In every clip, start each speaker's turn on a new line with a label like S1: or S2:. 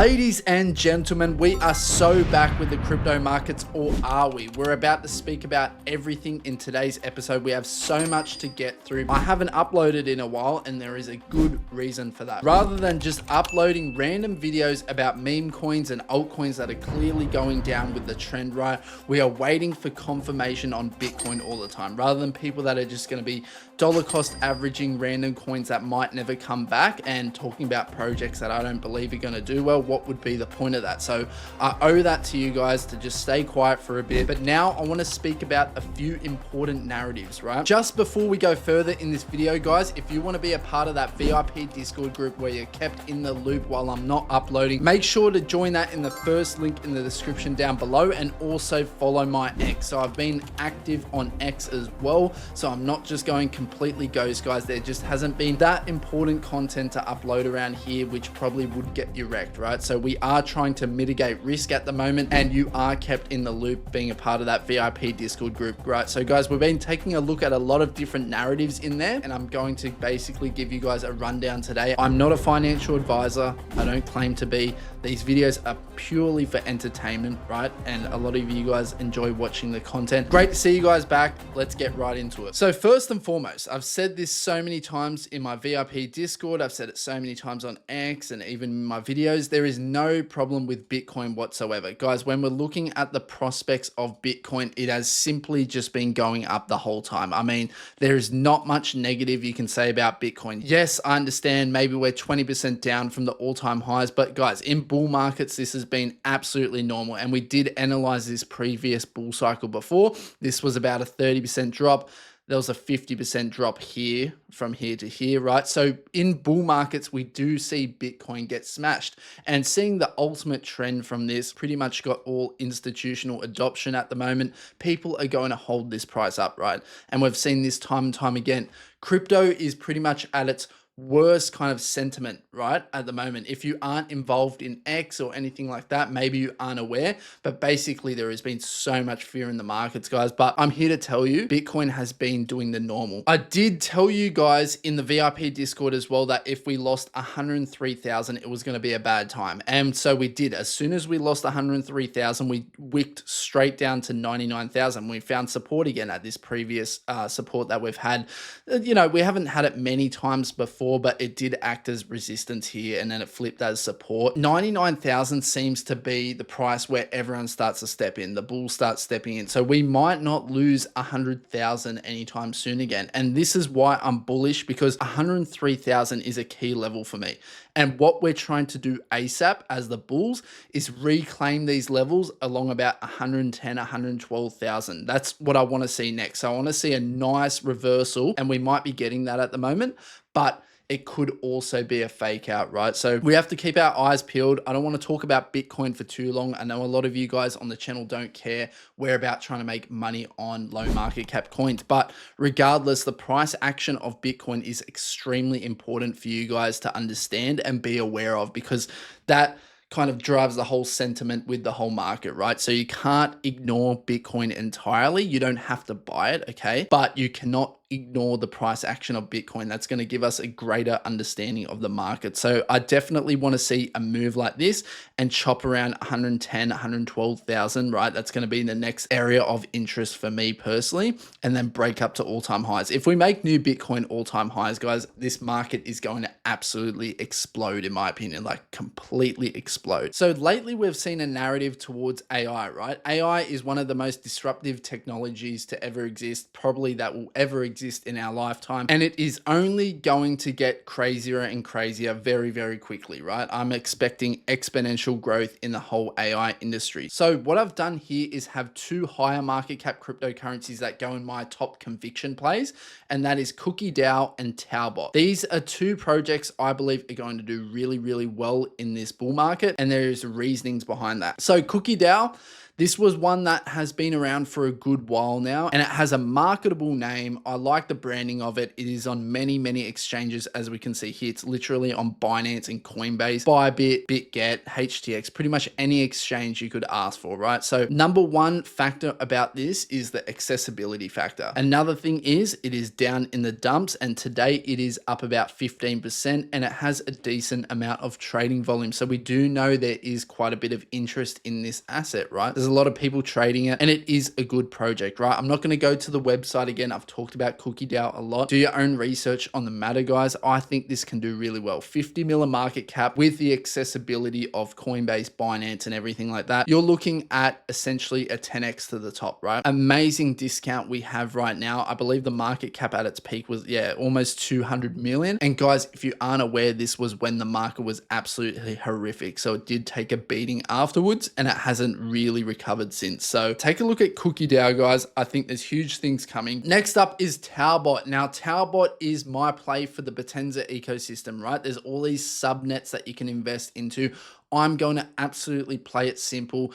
S1: Ladies and gentlemen, we are so back with the crypto markets, or are we? We're about to speak about everything in today's episode. We have so much to get through. I haven't uploaded in a while, and there is a good reason for that. Rather than just uploading random videos about meme coins and altcoins that are clearly going down with the trend, right? We are waiting for confirmation on Bitcoin all the time, rather than people that are just going to be dollar cost averaging random coins that might never come back and talking about projects that I don't believe are going to do well. What would be the point of that? So I owe that to you guys to just stay quiet for a bit. But now I want to speak about a few important narratives, right? Just before we go further in this video, guys, if you want to be a part of that VIP Discord group where you're kept in the loop while I'm not uploading, make sure to join that in the first link in the description down below, and also follow my X. So I've been active on X as well, so I'm not just going completely ghost, guys. There just hasn't been that important content to upload around here, which probably would get you wrecked, right? So we are trying to mitigate risk at the moment, and you are kept in the loop being a part of that VIP Discord group, right? So guys, we've been taking a look at a lot of different narratives in there, and I'm going to basically give you guys a rundown today. I'm not a financial advisor. I don't claim to be. These videos are purely for entertainment, right? And a lot of you guys enjoy watching the content. Great to see you guys back. Let's get right into it. So first and foremost, I've said this so many times in my VIP Discord. I've said it so many times on X and even in my videos. There is no problem with Bitcoin whatsoever. Guys, when we're looking at the prospects of Bitcoin, it has simply just been going up the whole time. I mean, there is not much negative you can say about Bitcoin. Yes, I understand maybe we're 20% down from the all-time highs, but guys, in bull markets, this has been absolutely normal. And we did analyze this previous bull cycle before. This was about a 30% drop. There was a 50% drop here from here to here, right? So in bull markets, we do see Bitcoin get smashed, and seeing the ultimate trend from this pretty much got all institutional adoption at the moment. People are going to hold this price up, right? And we've seen this time and time again. Crypto is pretty much at its worst kind of sentiment right at the moment. If you aren't involved in X or anything like that, maybe you aren't aware, but basically there has been so much fear in the markets, guys. But I'm here to tell you, Bitcoin has been doing the normal. I did tell you guys in the VIP Discord as well that if we lost 103,000, it was going to be a bad time. And so we did. As soon as we lost 103,000, we wicked straight down to 99,000. We found support again at this previous support that we've had. You know, we haven't had it many times before, but it did act as resistance here, and then it flipped as support. 99,000 seems to be the price where everyone starts to step in. The bulls start stepping in. So we might not lose 100,000 anytime soon again. And this is why I'm bullish, because 103,000 is a key level for me. And what we're trying to do ASAP as the bulls is reclaim these levels along about 110, 112,000. That's what I want to see next. So I want to see a nice reversal, and we might be getting that at the moment, but it could also be a fake out, right? So we have to keep our eyes peeled. I don't want to talk about Bitcoin for too long. I know a lot of you guys on the channel don't care. We're about trying to make money on low market cap coins. But regardless, the price action of Bitcoin is extremely important for you guys to understand and be aware of, because that kind of drives the whole sentiment with the whole market, right? So you can't ignore Bitcoin entirely. You don't have to buy it, okay? But you cannot ignore the price action of Bitcoin. That's going to give us a greater understanding of the market. So I definitely want to see a move like this and chop around 110, 112,000, right? That's going to be the next area of interest for me personally, and then break up to all-time highs. If we make new Bitcoin all-time highs, guys, this market is going to absolutely explode, in my opinion, like completely explode. So lately we've seen a narrative towards AI, right? AI is one of the most disruptive technologies to ever exist, probably that will ever exist in our lifetime, and it is only going to get crazier and crazier very, very quickly, right? I'm expecting exponential growth in the whole AI industry. So what I've done here is have two higher market cap cryptocurrencies that go in my top conviction plays, and that is CookieDAO and Taobot. These are two projects I believe are going to do really, really well in this bull market, and there's reasonings behind that. So CookieDAO, This was one that has been around for a good while now, and it has a marketable name. I like the branding of it. It is on many exchanges, as we can see here. It's literally on Binance and Coinbase, Bybit, BitGet, HTX, pretty much any exchange you could ask for, right? So number one factor about this is the accessibility factor. Another thing is it is down in the dumps, and today it is up about 15%, and it has a decent amount of trading volume. So we do know there is quite a bit of interest in this asset, right? There's a lot of people trading it, and it is a good project, right? I'm not going to go to the website again. I've talked about CookieDAO a lot. Do your own research on the matter, guys. I think this can do really well. 50 mil market cap with the accessibility of Coinbase, Binance, and everything like that. You're looking at essentially a 10x to the top, right? Amazing discount we have right now. I believe the market cap at its peak was, yeah, almost 200 million. And guys, if you aren't aware, this was when the market was absolutely horrific. So it did take a beating afterwards, and it hasn't really recovered since. So take a look at CookieDAO, guys. I think there's huge things coming. Next up is Talbot. Now, Talbot is my play for the Potenza ecosystem, right? There's all these subnets that you can invest into. I'm going to absolutely play it simple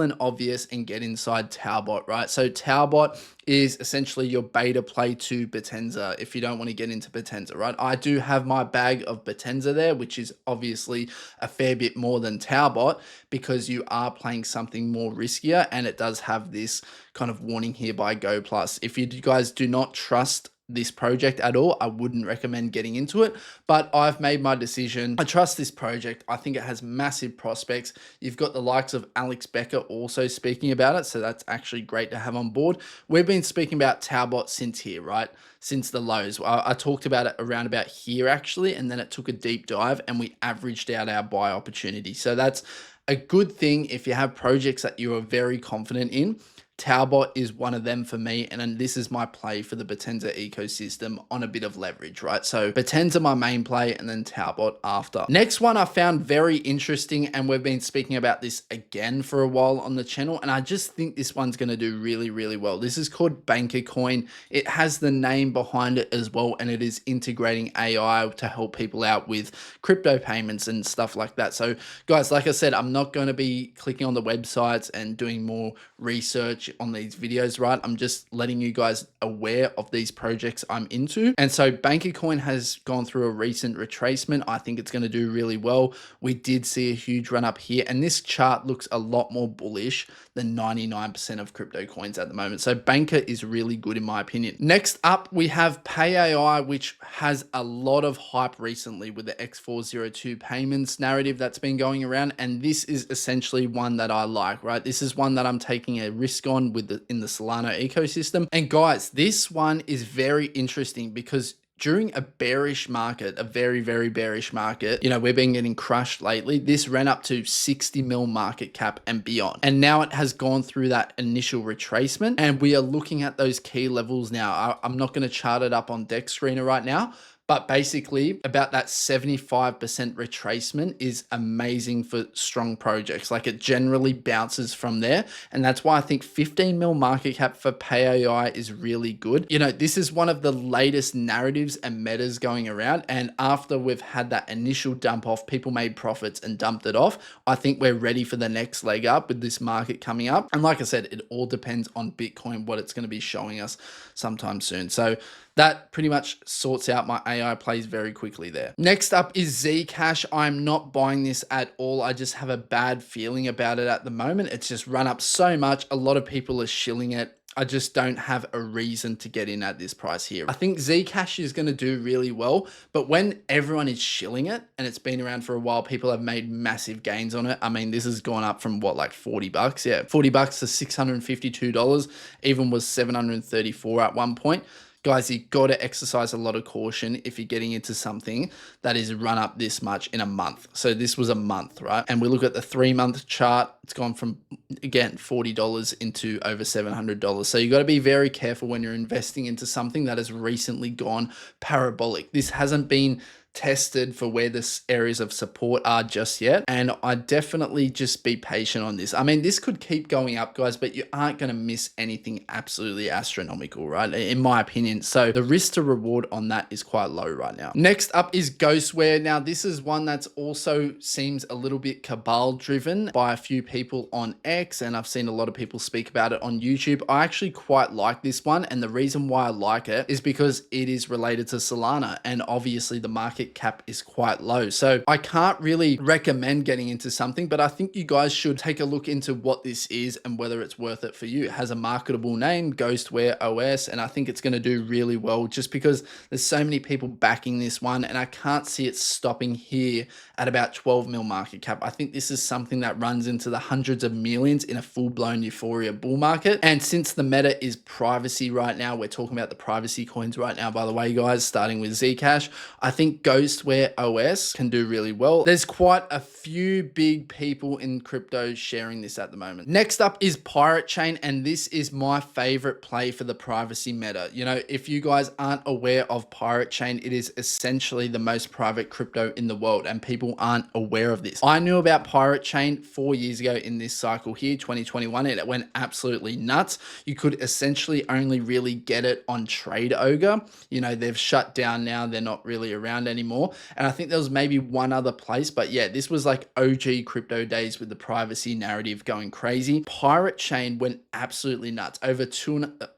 S1: and obvious, and get inside Talbot, right? So Talbot is essentially your beta play to Potenza if you don't want to get into Potenza, right? I do have my bag of Potenza there, which is obviously a fair bit more than Talbot because you are playing something more riskier, and it does have this kind of warning here by Go Plus. If you guys do not trust this project at all, I wouldn't recommend getting into it, but I've made my decision. I trust this project. I think it has massive prospects. You've got the likes of Alex Becker also speaking about it, so that's actually great to have on board. We've been speaking about Talbot since here, right? Since the lows. I talked about it around about here actually, and then it took a deep dive and we averaged out our buy opportunity. So that's a good thing if you have projects that you are very confident in. Talbot is one of them for me, and then this is my play for the Potenza ecosystem on a bit of leverage, right? So Potenza my main play, and then Talbot after. Next one I found very interesting, and we've been speaking about this again for a while on the channel, and I just think this one's going to do really well. This is called Bankercoin. It has the name behind it as well, and it is integrating AI to help people out with crypto payments and stuff like that. So guys, like I said, I'm not going to be clicking on the websites and doing more research on these videos, right? I'm just letting you guys aware of these projects I'm into. And so Bankercoin has gone through a recent retracement. I think it's going to do really well. We did see a huge run up here, and this chart looks a lot more bullish than 99% of crypto coins at the moment. So Banker is really good in my opinion. Next up, we have PayAI, which has a lot of hype recently with the X402 payments narrative that's been going around. And this is essentially one that I like, right? This is one that I'm taking a risk on with in the Solana ecosystem. And guys, this one is very interesting because during a bearish market, a very bearish market, you know, we've been getting crushed lately. This ran up to 60 mil market cap and beyond. And now it has gone through that initial retracement, and we are looking at those key levels now. I'm not going to chart it up on Deck Screener right now, but basically about that 75% retracement is amazing for strong projects. Like it generally bounces from there. And that's why I think 15 mil market cap for PayAI is really good. You know, this is one of the latest narratives and metas going around. And after we've had that initial dump off, people made profits and dumped it off. I think we're ready for the next leg up with this market coming up. And like I said, it all depends on Bitcoin, what it's going to be showing us sometime soon. So that pretty much sorts out my AI plays very quickly there. Next up is Zcash. I'm not buying this at all. I just have a bad feeling about it at the moment. It's just run up so much. A lot of people are shilling it. I just don't have a reason to get in at this price here. I think Zcash is going to do really well, but when everyone is shilling it and it's been around for a while, people have made massive gains on it. I mean, this has gone up from what, like 40 bucks? Yeah, 40 bucks to $652, even was 734 at one point. Guys, you got to exercise a lot of caution if you're getting into something that is run up this much in a month. So this was a month, right? And we look at the 3-month chart. It's gone from, again, $40 into over $700. So you got to be very careful when you're investing into something that has recently gone parabolic. This hasn't been tested for where the areas of support are just yet. And I definitely just be patient on this. I mean, this could keep going up, guys, but you aren't going to miss anything absolutely astronomical, right? In my opinion. So the risk to reward on that is quite low right now. Next up is Ghostware. Now, this is one that's also seems a little bit cabal driven by a few people on X, and I've seen a lot of people speak about it on YouTube. I actually quite like this one, and the reason why I like it is because it is related to Solana, and obviously the market cap is quite low. So I can't really recommend getting into something, but I think you guys should take a look into what this is and whether it's worth it for you. It has a marketable name, Ghostware OS, and I think it's going to do really well just because there's so many people backing this one, and I can't see it stopping here at about 12 mil market cap. I think this is something that runs into the hundreds of millions in a full-blown euphoria bull market. And since the meta is privacy right now, we're talking about the privacy coins right now, by the way, guys, starting with Zcash, I think Ghostware OS can do really well. There's quite a few big people in crypto sharing this at the moment. Next up is Pirate Chain, and this is my favorite play for the privacy meta. You know, if you guys aren't aware of Pirate Chain, it is essentially the most private crypto in the world, and people aren't aware of this. I knew about Pirate Chain 4 years ago in this cycle here, 2021, and it went absolutely nuts. You could essentially only really get it on Trade Ogre. You know, they've shut down now. They're not really around anymore. And I think there was maybe one other place, but yeah, this was like OG crypto days with the privacy narrative going crazy. Pirate Chain went absolutely nuts, over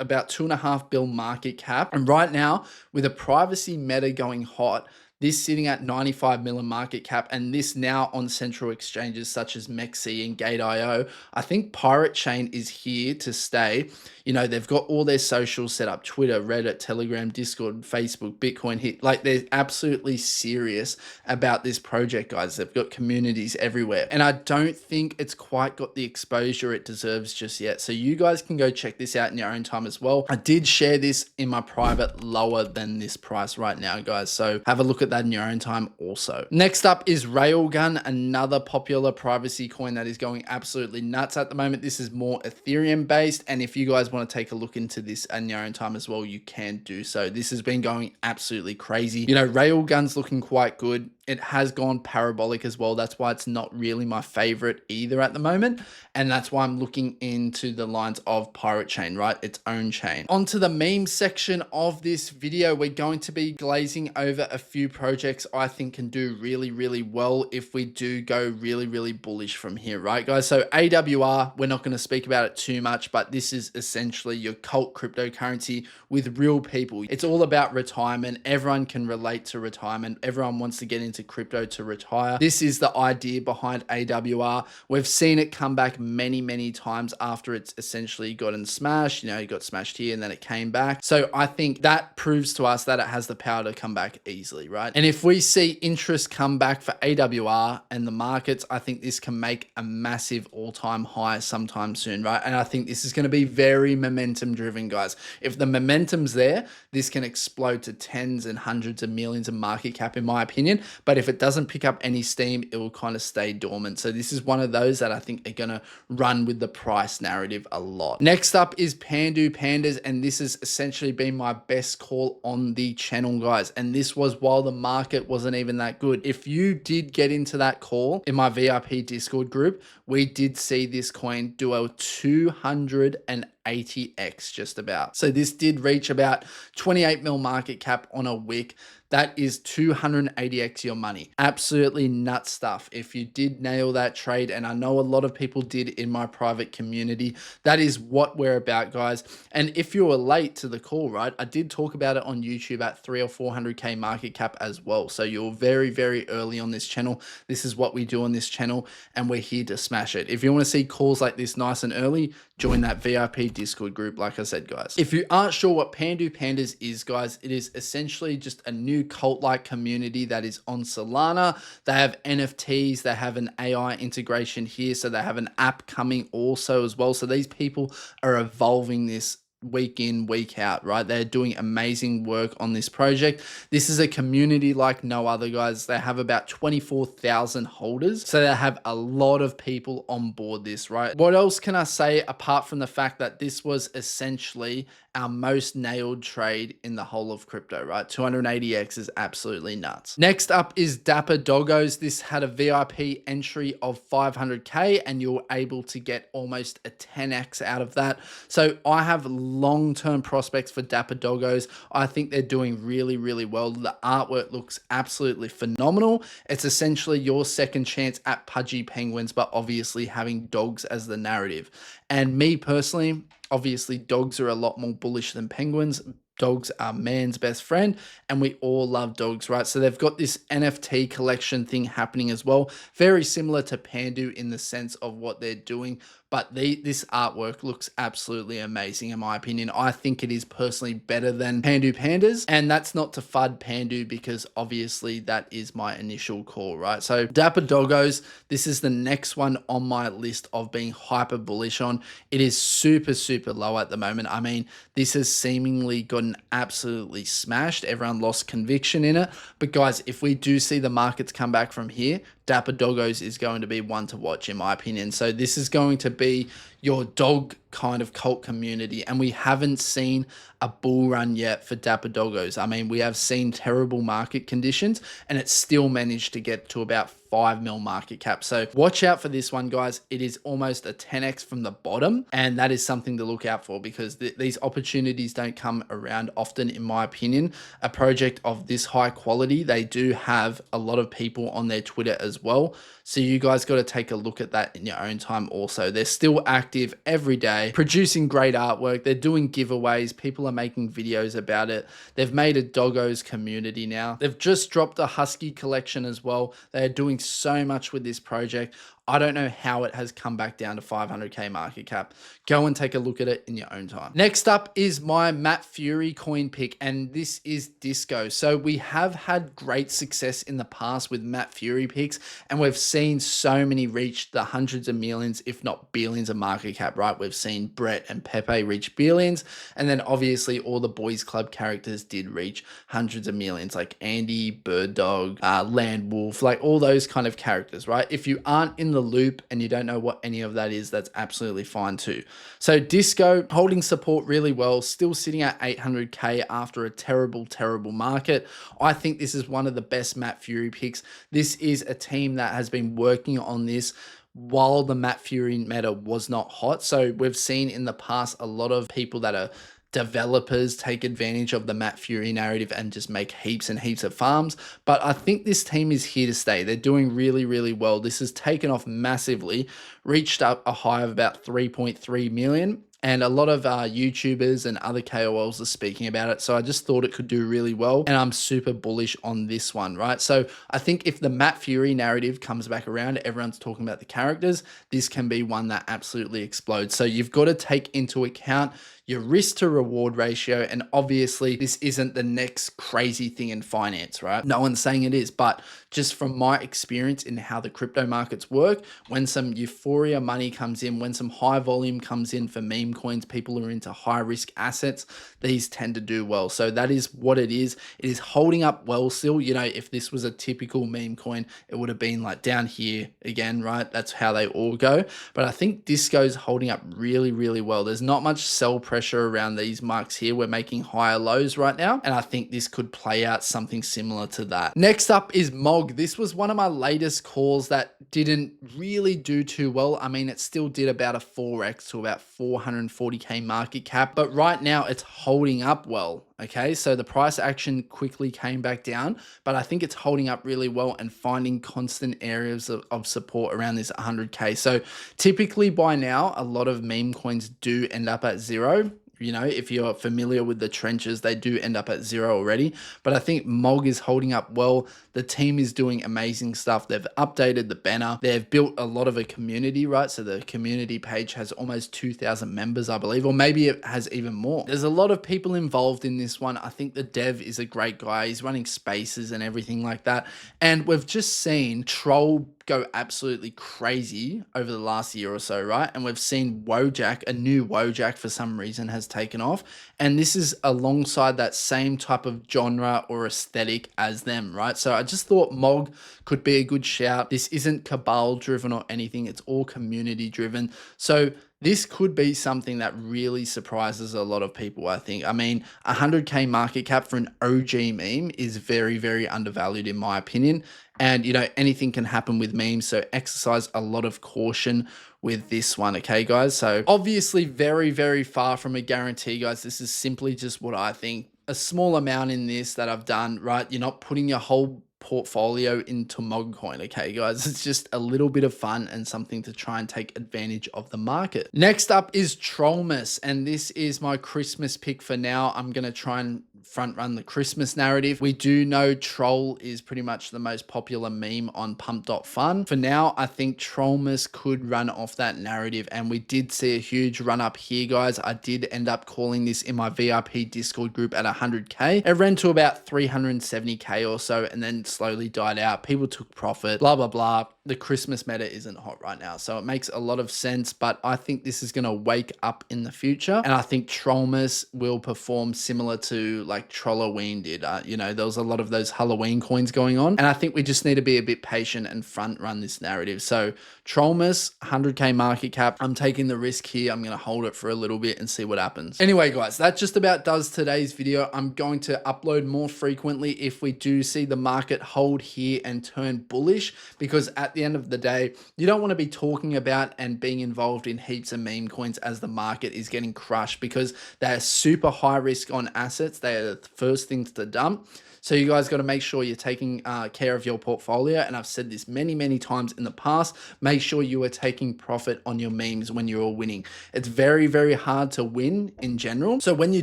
S1: about 2.5 bill market cap. And right now, with a privacy meta going hot, this sitting at 95 million market cap, and this now on central exchanges such as MEXC and Gate.io, I think Pirate Chain is here to stay. You know, they've got all their socials set up, Twitter, Reddit, Telegram, Discord, Facebook, Bitcoin Hit. Like, they're absolutely serious about this project, guys. They've got communities everywhere. And I don't think it's quite got the exposure it deserves just yet. So you guys can go check this out in your own time as well. I did share this in my private lower than this price right now, guys. So have a look at that in your own time also. Next up is Railgun, another popular privacy coin that is going absolutely nuts at the moment. This is more Ethereum based, and if you guys want to take a look into this in your own time as well, you can do so. This has been going absolutely crazy. You know, Railgun's looking quite good. It has gone parabolic as well. That's why it's not really my favorite either at the moment. And that's why I'm looking into the lines of Pirate Chain, right? Its own chain. Onto the meme section of this video, we're going to be glazing over a few projects I think can do really, really well if we do go really, really bullish from here, right, guys? So AWR, we're not going to speak about it too much, but this is essentially your cult cryptocurrency with real people. It's all about retirement. Everyone can relate to retirement. Everyone wants to get into crypto to retire. This is the idea behind AWR. We've seen it come back many, many times after it's essentially gotten smashed. You know, it got smashed here and then it came back. So I think that proves to us that it has the power to come back easily, right? And if we see interest come back for AWR and the markets, I think this can make a massive all-time high sometime soon, right? And I think this is going to be very momentum driven, guys. If the momentum's there, this can explode to tens and hundreds of millions of market cap, in my opinion. But if it doesn't pick up any steam, it will kind of stay dormant. So this is one of those that I think are going to run with the price narrative a lot. Next up is Pandu Pandas, and this has essentially been my best call on the channel, guys. And this was while the market wasn't even that good. If you did get into that call in my VIP Discord group, we did see this coin do a 280x just about. So this did reach about 28 mil market cap on a wick. That is 280x your money. Absolutely nuts stuff. If you did nail that trade, and I know a lot of people did in my private community, that is what we're about, guys. And if you were late to the call, right, I did talk about it on YouTube at 300 or 400k market cap as well. So you're very, very early on this channel. This is what we do on this channel, and we're here to smash it. If you want to see calls like this nice and early, join that VIP Discord group, like I said, guys. If you aren't sure what Pandu Pandas is, guys, it is essentially just a new cult-like community that is on Solana. They have NFTs, they have an AI integration here, so they have an app coming also as well. So these people are evolving this week in, week out, right? They're doing amazing work on this project. This is a community like no other, guys. They have about 24,000 holders. So they have a lot of people on board this, right? What else can I say apart from the fact that this was essentially our most nailed trade in the whole of crypto, right? 280x is absolutely nuts. Next up is Dapper Doggos. This had a VIP entry of 500k and you're able to get almost a 10x out of that. So I have long-term prospects for Dapper Doggos. I think they're doing really, really well. The artwork looks absolutely phenomenal. It's essentially your second chance at pudgy penguins, but obviously having dogs as the narrative. And me personally, obviously dogs are a lot more bullish than penguins. Dogs are man's best friend and we all love dogs, right? So they've got this NFT collection thing happening as well. Very similar to Pandu in the sense of what they're doing, but this artwork looks absolutely amazing in my opinion. I think it is personally better than Pandu Pandas, and that's not to FUD Pandu because obviously that is my initial call, right? So Dapper Doggos, this is the next one on my list of being hyper bullish on. It is super, super low at the moment. I mean, this has seemingly gotten absolutely smashed. Everyone lost conviction in it. But guys, if we do see the markets come back from here, Dapper Doggos is going to be one to watch in my opinion. So this is going to be your dog kind of cult community, and we haven't seen a bull run yet for Dapper Doggos. I mean, we have seen terrible market conditions and it's still managed to get to about 5 mil market cap. So watch out for this one, guys. It is almost a 10x from the bottom, and that is something to look out for because these opportunities don't come around often in my opinion. A project of this high quality, they do have a lot of people on their Twitter as well. So you guys got to take a look at that in your own time also. They're still active every day, producing great artwork. They're doing giveaways. People are making videos about it. They've made a doggos community now. They've just dropped a husky collection as well. They're doing so much with this project. I don't know how it has come back down to 500k market cap. Go and take a look at it in your own time. Next up is my Matt Fury coin pick, and this is Disco. So we have had great success in the past with Matt Fury picks, and we've seen so many reach the hundreds of millions, if not billions of market cap, right? We've seen Brett and Pepe reach billions, and then obviously all the Boys Club characters did reach hundreds of millions, like Andy, Bird Dog, Land Wolf, like all those kind of characters, right? If you aren't in the loop and you don't know what any of that is, that's absolutely fine too. So Disco holding support really well, still sitting at 800k after a terrible market. I think this is one of the best Matt Fury picks. This is a team that has been working on this while the Matt Fury meta was not hot. So we've seen in the past a lot of people that are developers take advantage of the Matt Fury narrative and just make heaps and heaps of farms. But I think this team is here to stay. They're doing really, really well. This has taken off massively, reached up a high of about 3.3 million. And a lot of YouTubers and other KOLs are speaking about it. So I just thought it could do really well. And I'm super bullish on this one, right? So I think if the Matt Fury narrative comes back around, everyone's talking about the characters, this can be one that absolutely explodes. So you've got to take into account your risk to reward ratio. And obviously this isn't the next crazy thing in finance, right? No one's saying it is, but just from my experience in how the crypto markets work, when some euphoria money comes in, when some high volume comes in for meme coins, people are into high risk assets, these tend to do well. So that is what it is. It is holding up well still. You know, if this was a typical meme coin, it would have been like down here again, right? That's how they all go. But I think Disco's holding up really, really well. There's not much sell pressure around these marks here. We're making higher lows right now, and I think this could play out something similar to that. Next up is MOG. This was one of my latest calls that didn't really do too well. I mean, it still did about a 4x to about 440k market cap, but right now it's holding up well. Okay, so the price action quickly came back down, but I think it's holding up really well and finding constant areas of support around this 100k. So typically by now, a lot of meme coins do end up at zero. You know, if you're familiar with the trenches, they do end up at zero already. But I think MOG is holding up well. The team is doing amazing stuff. They've updated the banner. They've built a lot of a community, right? So the community page has almost 2,000 members, I believe, or maybe it has even more. There's a lot of people involved in this one. I think the dev is a great guy. He's running spaces and everything like that. And we've just seen Troll go absolutely crazy over the last year or so, right? And we've seen Wojak, a new Wojak for some reason has taken off. And this is alongside that same type of genre or aesthetic as them, right? So I just thought MOG could be a good shout. This isn't cabal driven or anything. It's all community driven. So This could be something that really surprises a lot of people, I think. I mean, 100K market cap for an OG meme is very, very undervalued in my opinion. And, anything can happen with memes. So exercise a lot of caution with this one. Okay, guys. So obviously very, very far from a guarantee, guys. This is simply just what I think. A small amount in this that I've done, right? You're not putting your whole portfolio into Mogcoin, okay, guys? It's just a little bit of fun and something to try and take advantage of the market. Next up is Trollmas, and this is my Christmas pick for now. I'm going to try and front run the Christmas narrative. We do know Troll is pretty much the most popular meme on Pump.Fun. For now, I think Trollmas could run off that narrative, and we did see a huge run up here, guys. I did end up calling this in my VIP Discord group at 100K. It ran to about 370K or so, and then slowly died out. People took profit, blah, blah, blah. The Christmas meta isn't hot right now, so it makes a lot of sense, but I think this is going to wake up in the future, and I think Trollmas will perform similar to like Trolloween did. There was a lot of those Halloween coins going on, and I think we just need to be a bit patient and front run this narrative. So Trollmas, 100K market cap. I'm taking the risk here. I'm going to hold it for a little bit and see what happens. Anyway, guys, that just about does today's video. I'm going to upload more frequently if we do see the market hold here and turn bullish, because at the end of the day, you don't want to be talking about and being involved in heaps of meme coins as the market is getting crushed, because they're super high risk on assets. They are the first things to dump. So you guys got to make sure you're taking care of your portfolio. And I've said this many, many times in the past, make sure you are taking profit on your memes when you're winning. It's very, very hard to win in general. So when you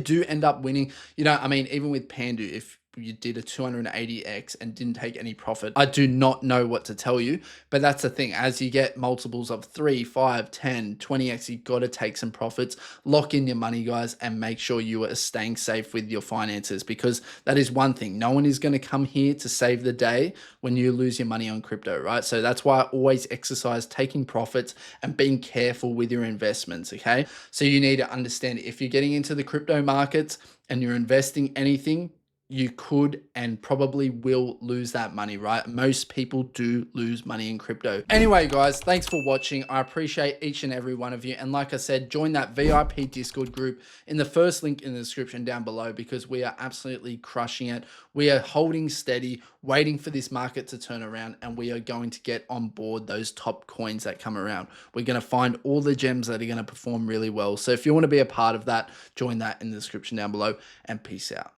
S1: do end up winning, even with Pandu, if you did a 280x and didn't take any profit, I do not know what to tell you. But that's the thing, as you get multiples of 3, 5, 10, 20x, you got to take some profits, lock in your money, guys, and make sure you are staying safe with your finances, because that is one thing. No one is going to come here to save the day when you lose your money on crypto, right? So that's why I always exercise taking profits and being careful with your investments, okay? So you need to understand, if you're getting into the crypto markets and you're investing anything, you could and probably will lose that money, right? Most people do lose money in crypto. Anyway, guys, thanks for watching. I appreciate each and every one of you. And like I said, join that VIP Discord group in the first link in the description down below, because we are absolutely crushing it. We are holding steady, waiting for this market to turn around, and we are going to get on board those top coins that come around. We're going to find all the gems that are going to perform really well. So if you want to be a part of that, join that in the description down below, and peace out.